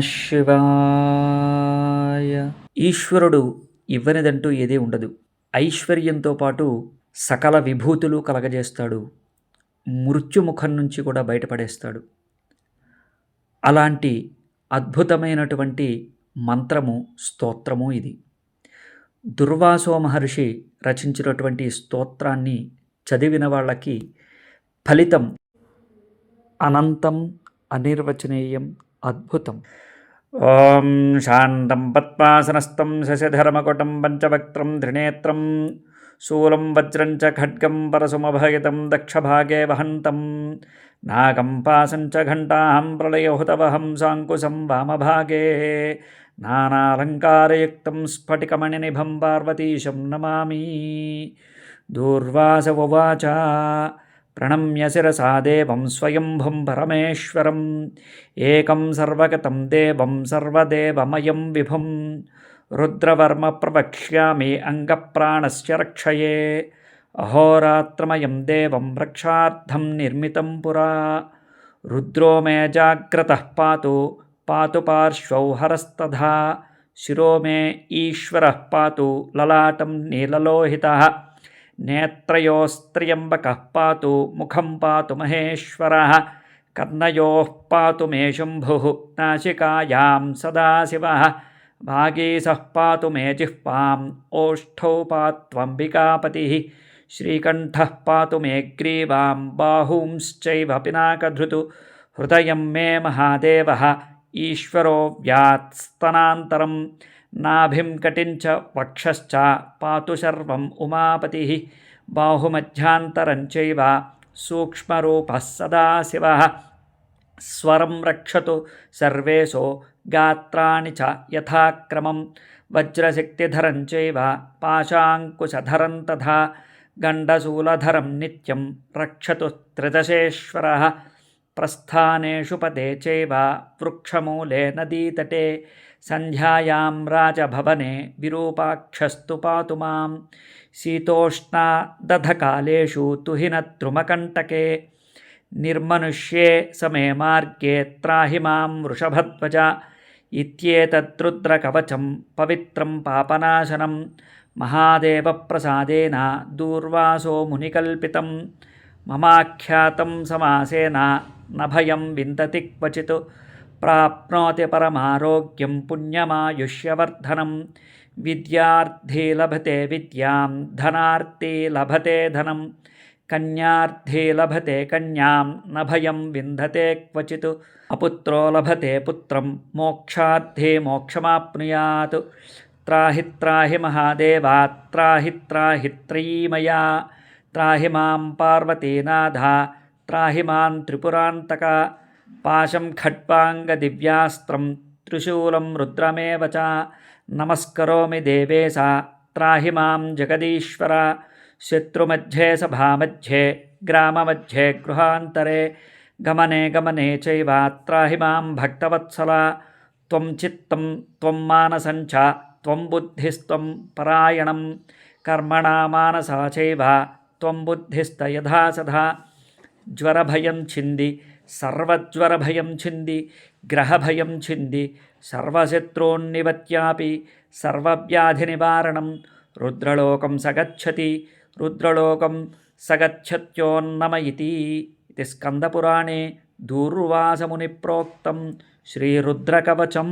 శివాయ. ఈశ్వరుడు ఇవ్వనిదంటూ ఏదీ ఉండదు. ఐశ్వర్యంతో పాటు సకల విభూతులు కలగజేస్తాడు. మృత్యుముఖం నుంచి కూడా బయటపడేస్తాడు. అలాంటి అద్భుతమైనటువంటి మంత్రము, స్తోత్రము ఇది. దుర్వాసో మహర్షి రచించినటువంటి స్తోత్రాన్ని చదివిన వాళ్ళకి ఫలితం అనంతం, అనిర్వచనీయం, అద్భుతం. ఓం శాంతం పద్మాసనస్థం శశిధర్మకుటం పంచవక్త్రం త్రినేత్రం శూలం వజ్రం చ ఖడ్గం పరశుమభయతం దక్షభాగే వహంతం నాగం పాశం చ ఘంటాం ప్రళయహుతవహం సాంకుశం వామభాగే నానాలంకారయుక్తం స్ఫటికమణినిభం పార్వతీశం నమామి. దూర్వాస ఉవాచ ప్రణమ్య శిరసా దేవం స్వయంభుం పరమేశ్వరం ఏకం సర్వగతం దేవం సర్వదేవమయం విభుం రుద్రవర్మ ప్రవక్ష్యామి అంగప్రాణస్య రక్షయే అహోరాత్రమయం దేవం రక్షార్థం నిర్మితం పురా రుద్రో మే జాగ్రతః పాతు పాతు పార్శ్వౌ హరస్తథా శిరో మే ఈశ్వరః పాతు లలాటం నీలలోహితః నేత్రయోస్త్ర్యంబకః పాతు ముఖం పాతు మహేశ్వరః కర్ణయోః పాతు మే శంభుః నాసికాయాం సదాశివః భాగీసః పాతు మే జిహ్వాం ఓష్ఠౌ పాత్వంబికాపతిః శ్రీకంఠః పాతు మే గ్రీవాం బాహూంశ్చైవ పినాకధృతు హృదయం మే మహాదేవః ఈశ్వరో వ్యాత్స్తనాంతరం నాభిం కటించ వక్షశ్చ పాతు శర్వం ఉమాపతిః బాహుమధ్యాంతరం చైవ సూక్ష్మరూపః సదాశివః స్వరం రక్షతు సర్వేషు గాత్రాణి చ యథాక్రమం వజ్రశక్తిధరం చైవ పాశాంకుశధరం తథా గండశూలధరం నిత్యం రక్షతు త్రిదశేశ్వరః ప్రస్థానేషు పదే చైవ వృక్షమూలే నదీతటే సంధ్యాయాం రాజభవనే విరూపాక్షస్తు పాతు మాం శీతోష్ణాదధకాలేషు తుహినద్రుమకంటకే నిర్మనుష్యే సమే మార్గే త్రాహి మాం వృషభధ్వజ ఇత్యేతద్రుద్రకవచం పవిత్రం పాపనాశనం మహాదేవప్రసాదేన దూర్వాసో మునికల్పితం మమాఖ్యాతం సమాసేన నభయం విందతి క్వచిత్ ప్రాప్నోతి పరమారోగ్యం పుణ్యమాయుష్యవర్ధనం విద్యార్థీ లభతే విద్యాం ధనార్థీ లభతే ధనం కన్యార్థీ లభతే కన్యాం నభయం విందతే క్వచిత్ అపుత్రో లభతే పుత్రం మోక్షార్థీ మోక్షమాప్నుయాత్ త్రాహి త్రాహి మహాదేవ త్రాహి త్రాహి త్రయీమయా త్రాహి మాం పార్వతీనాథ త్రాహి మాం త్రిపురాంతక పాశం ఖడ్వాంగదివ్యాస్త్రం త్రిశూలం రుద్రమేవ చ నమస్కరోమి దేవేశ త్రాహి మాం జగదీశ్వర శత్రుమధ్యే సభామధ్యే గ్రామమధ్యే గృహాంతరే గమనే గమనే చైవ త్రాహి మాం భక్తవత్సల త్వం చిత్తం త్వం మానసం చ త్వం బుద్ధిస్త్వం పరాయణం కర్మణా మానసా చైవ త్వం బుద్ధిస్థ యథా సదా జ్వరభయం చింది సర్వజ్వరభయం చింది గ్రహభయం చింది సర్వశత్రూన్నివత్యాపి సర్వవ్యాధినివారణం రుద్రలోకం సగచ్చతి రుద్రలోకం సగచ్చత్యోన్నమ ఇతి స్కందపురాణే దూర్వాసముని ప్రోక్తం శ్రీరుద్రకవచం.